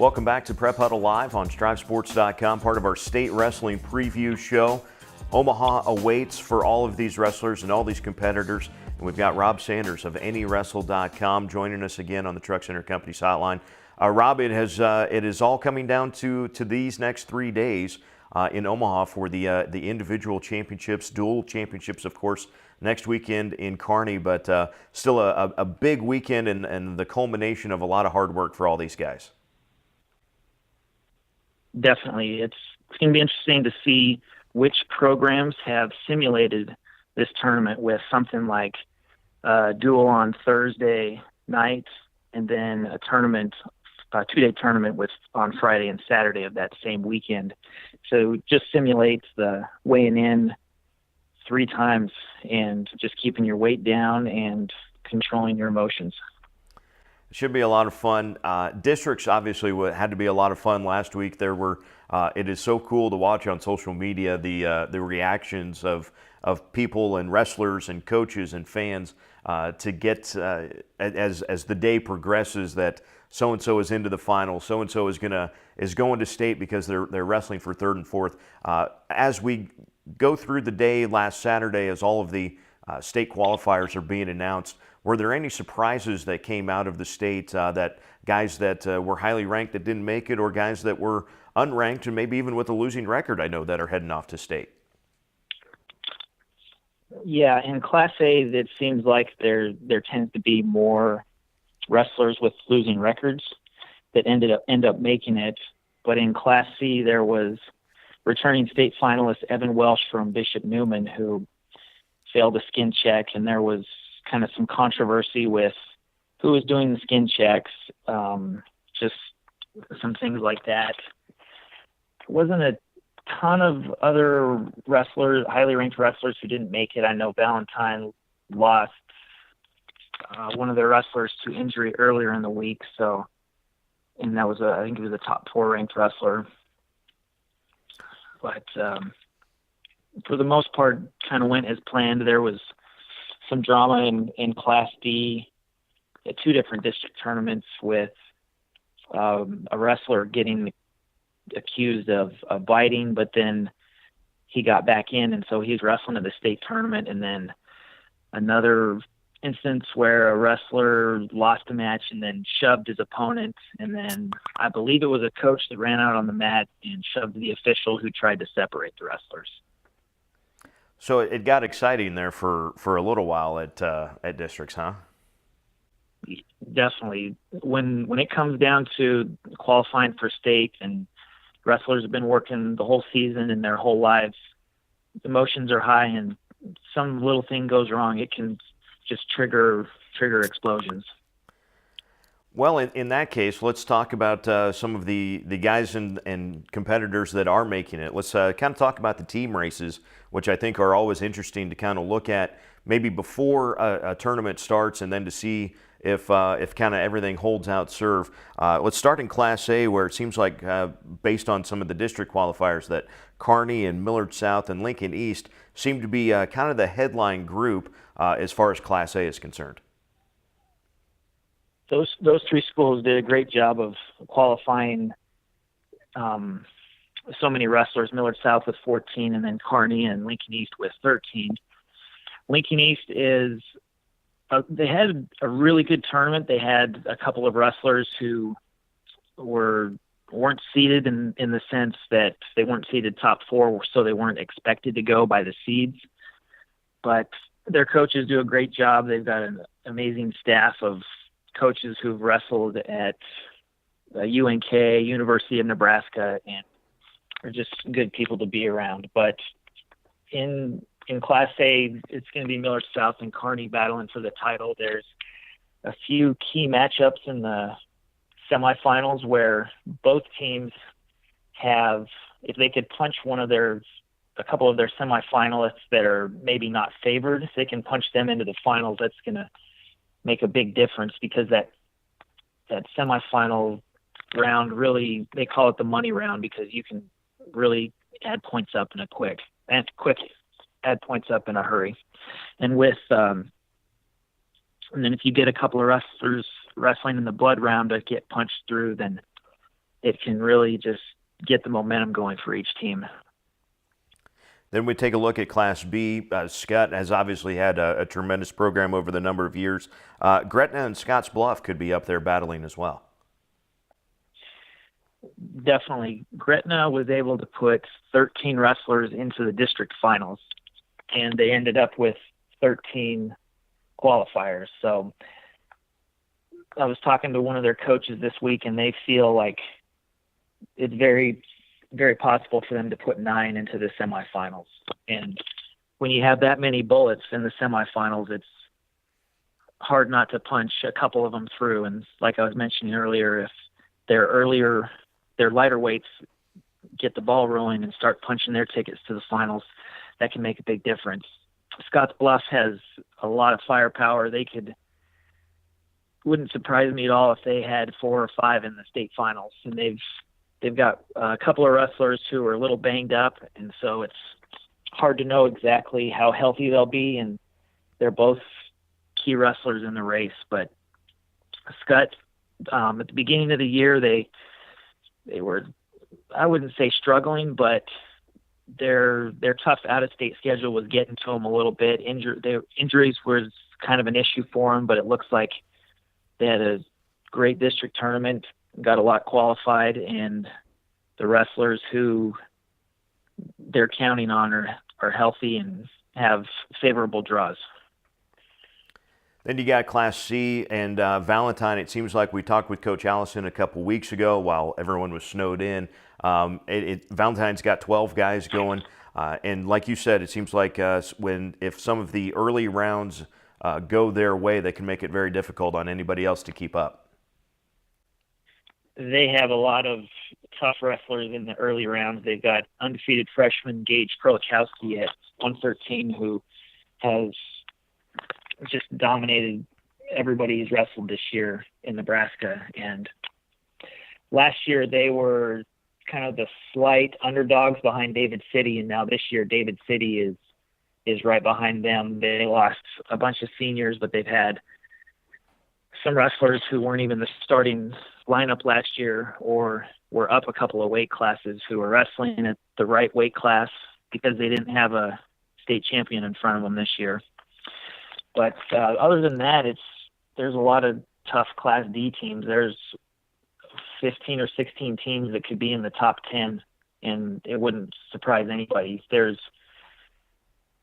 Welcome back to Prep Huddle Live on StrivSports.com, part of our state wrestling preview show. Omaha awaits for all of these wrestlers and all these competitors. And we've got Rob Sanders of AnyWrestle.com joining us again on the Truck Center Company's hotline. Rob, it is all coming down to these next 3 days in Omaha for the individual championships, dual championships, of course, next weekend in Kearney, but still a big weekend and the culmination of a lot of hard work for all these guys. Definitely. It's going to be interesting to see which programs have simulated this tournament with something like a duel on Thursday night and then a tournament, a 2-day tournament on Friday and Saturday of that same weekend. So just simulates the weighing in 3 times and just keeping your weight down and controlling your emotions. Should be a lot of fun. Districts obviously had to be a lot of fun last week. There were. It is so cool to watch on social media the reactions of people and wrestlers and coaches and fans to get as the day progresses that so and so is into the final, so and so is going to state because they're wrestling for 3rd and 4th. As we go through the day last Saturday, as all of the state qualifiers are being announced, were there any surprises that came out of the state that guys that were highly ranked that didn't make it, or guys that were unranked and maybe even with a losing record, I know, that are heading off to state? Yeah, in Class A, it seems like there tends to be more wrestlers with losing records that end up making it. But in Class C, there was returning state finalist Evan Welsh from Bishop Neumann who failed a skin check, and there was kind of some controversy with who was doing the skin checks, just some things like that. There wasn't a ton of other wrestlers, highly ranked wrestlers, who didn't make it. I know Valentine lost one of their wrestlers to injury earlier in the week, and that was I think it was a top 4 ranked wrestler. But for the most part, kind of went as planned. There was some drama in Class D at 2 different district tournaments with a wrestler getting accused of biting, but then he got back in, and so he's wrestling at the state tournament. And then another instance where a wrestler lost a match and then shoved his opponent, and then I believe it was a coach that ran out on the mat and shoved the official who tried to separate the wrestlers. So it got exciting there for a little while at districts, huh? Definitely. When it comes down to qualifying for state, and wrestlers have been working the whole season and their whole lives, emotions are high, and some little thing goes wrong, it can just trigger explosions. Well, in that case, let's talk about some of the guys and competitors that are making it. Let's kind of talk about the team races, which I think are always interesting to kind of look at maybe before a tournament starts, and then to see if kind of everything holds out serve. Let's start in Class A, where it seems like, based on some of the district qualifiers, that Kearney and Millard South and Lincoln East seem to be kind of the headline group as far as Class A is concerned. Those 3 schools did a great job of qualifying so many wrestlers. Millard South with 14, and then Kearney and Lincoln East with 13. Lincoln East they had a really good tournament. They had a couple of wrestlers who weren't seeded in the sense that they weren't seeded top 4, so they weren't expected to go by the seeds. But their coaches do a great job. They've got an amazing staff of coaches who've wrestled at UNK, University of Nebraska, and are just good people to be around. But in Class A, it's going to be Millard South and Kearney battling for the title. There's a few key matchups in the semifinals where both teams have, if they could punch a couple of their semifinalists that are maybe not favored, if they can punch them into the finals, that's going to make a big difference, because that semifinal round, really, they call it the money round, because you can really add points up add points up in a hurry. And and then if you get a couple of wrestlers wrestling in the blood round that get punched through, then it can really just get the momentum going for each team. Then we take a look at Class B. Scott has obviously had a tremendous program over the number of years. Gretna and Scotts Bluff could be up there battling as well. Definitely. Gretna was able to put 13 wrestlers into the district finals, and they ended up with 13 qualifiers. So I was talking to one of their coaches this week, and they feel like it's very, very possible for them to put 9 into the semifinals. And when you have that many bullets in the semifinals, it's hard not to punch a couple of them through. And like I was mentioning earlier, if their lighter weights get the ball rolling and start punching their tickets to the finals, that can make a big difference. Scotts Bluff has a lot of firepower. Wouldn't surprise me at all if they had 4 or 5 in the state finals. And they've got a couple of wrestlers who are a little banged up, and so it's hard to know exactly how healthy they'll be. And they're both key wrestlers in the race. But Scott, at the beginning of the year, they were, I wouldn't say struggling, but their tough out-of-state schedule was getting to them a little bit. Their injuries was kind of an issue for them, but it looks like they had a great district tournament, got a lot qualified, and the wrestlers who they're counting on are healthy and have favorable draws. Then you got Class C and Valentine. It seems like we talked with Coach Allison a couple weeks ago while everyone was snowed in. Valentine's got 12 guys going, and like you said, it seems like if some of the early rounds go their way, they can make it very difficult on anybody else to keep up. They have a lot of tough wrestlers in the early rounds. They've got undefeated freshman Gage Krolikowski at 113, who has just dominated everybody he's wrestled this year in Nebraska. And last year they were kind of the slight underdogs behind David City, and now this year David City is right behind them. They lost a bunch of seniors, but they've had some wrestlers who weren't even the starting lineup last year or were up a couple of weight classes who are wrestling at the right weight class because they didn't have a state champion in front of them this year. But other than that, there's a lot of tough Class D teams. There's 15 or 16 teams that could be in the top 10, and it wouldn't surprise anybody. There's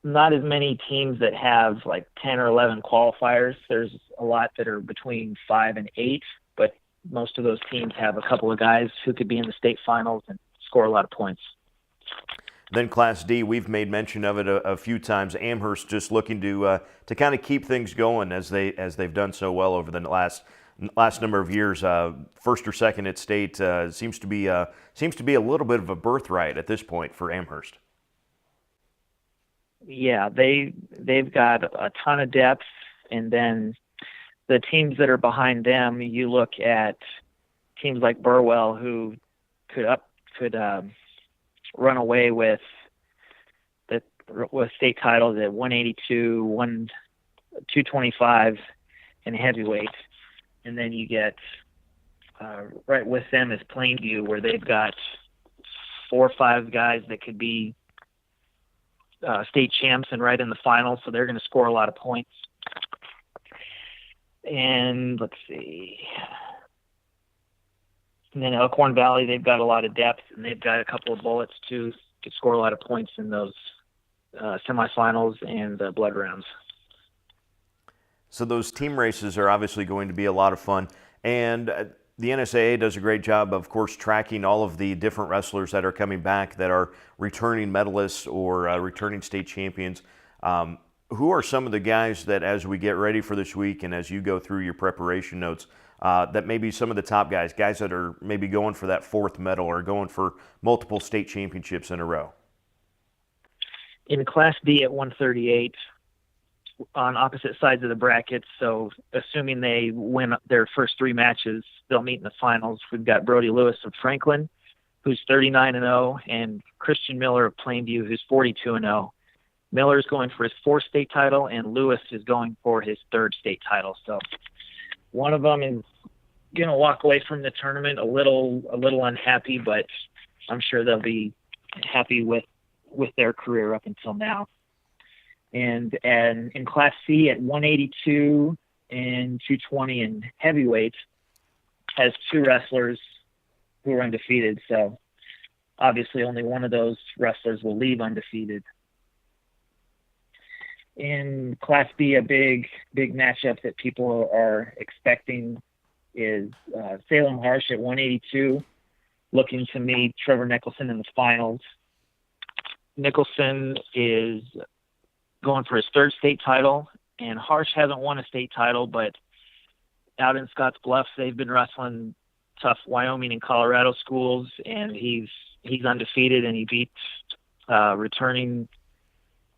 not as many teams that have like 10 or 11 qualifiers. There's a lot that are between 5 and 8, but most of those teams have a couple of guys who could be in the state finals and score a lot of points. Then Class D, we've made mention of it a few times. Amherst just looking to kind of keep things going as they've done so well over the last number of years. First or second at state seems to be a little bit of a birthright at this point for Amherst. Yeah, they've got a ton of depth, and then the teams that are behind them, you look at teams like Burwell, who could run away with state titles at 182, 225 in heavyweight. And then you get right with them is Plainview, where they've got 4 or 5 guys that could be state champs and right in the finals, so they're going to score a lot of points. And let's see. And then Elkhorn Valley, they've got a lot of depth, and they've got a couple of bullets to score a lot of points in those semifinals and blood rounds. So those team races are obviously going to be a lot of fun. And the NSAA does a great job, of course, tracking all of the different wrestlers that are coming back that are returning medalists or returning state champions. Who are some of the guys that, as we get ready for this week and as you go through your preparation notes, that maybe some of the top guys that are maybe going for that 4th medal or going for multiple state championships in a row? In Class D at 138, on opposite sides of the brackets, so assuming they win their first 3 matches, they'll meet in the finals. We've got Brody Lewis of Franklin, who's 39-0, and Christian Miller of Plainview, who's 42-0. Miller's going for his 4th state title, and Lewis is going for his 3rd state title. So one of them is gonna walk away from the tournament a little unhappy, but I'm sure they'll be happy with their career up until now. And in Class C at 182 and 220 in heavyweight has two wrestlers who are undefeated. So obviously only one of those wrestlers will leave undefeated. In Class B, a big matchup that people are expecting is Salem Harsh at 182, looking to meet Trevor Nicholson in the finals. Nicholson is going for his third state title, and Harsh hasn't won a state title, but out in Scotts Bluff, they've been wrestling tough Wyoming and Colorado schools, and he's undefeated, and he beat returning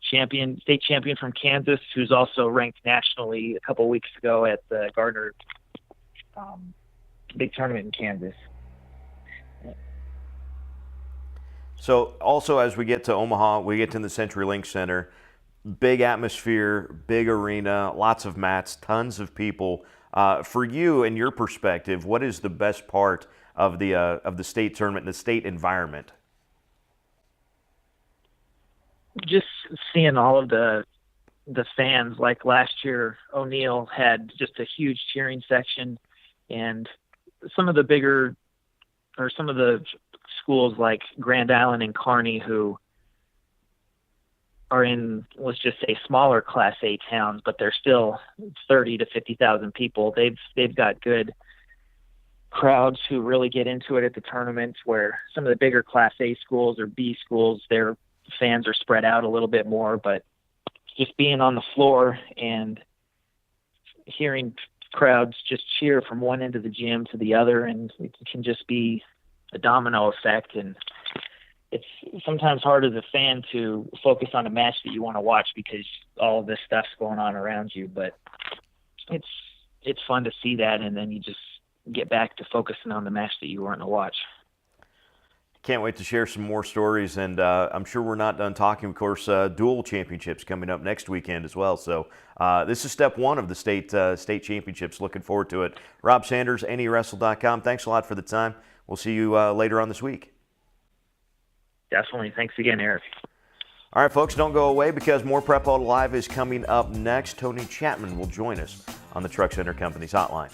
state champion from Kansas, who's also ranked nationally a couple weeks ago at the Gardner big tournament in Kansas. So also as we get to Omaha, we get to the CenturyLink Center, big atmosphere, big arena, lots of mats, tons of people. For you and your perspective, what is the best part of the state tournament, the state environment? Just seeing all of the fans. Like last year, O'Neill had just a huge cheering section, and some of the schools like Grand Island and Kearney, who are in, let's just say, smaller Class A towns, but they're still 30 to 50,000 people. They've got good crowds who really get into it at the tournaments, where some of the bigger Class A schools or B schools, their fans are spread out a little bit more. But just being on the floor and hearing crowds just cheer from one end of the gym to the other, and it can just be a domino effect. And it's sometimes hard as a fan to focus on a match that you want to watch because all of this stuff's going on around you. But it's fun to see that, and then you just get back to focusing on the match that you want to watch. Can't wait to share some more stories, and I'm sure we're not done talking. Of course, dual championships coming up next weekend as well. So this is step one of the state championships. Looking forward to it. Rob Sanders, NEWrestle.com. Thanks a lot for the time. We'll see you later on this week. Definitely. Thanks again, Eric. All right, folks, don't go away because more Prep Auto Live is coming up next. Tony Chapman will join us on the Truck Center Company's hotline.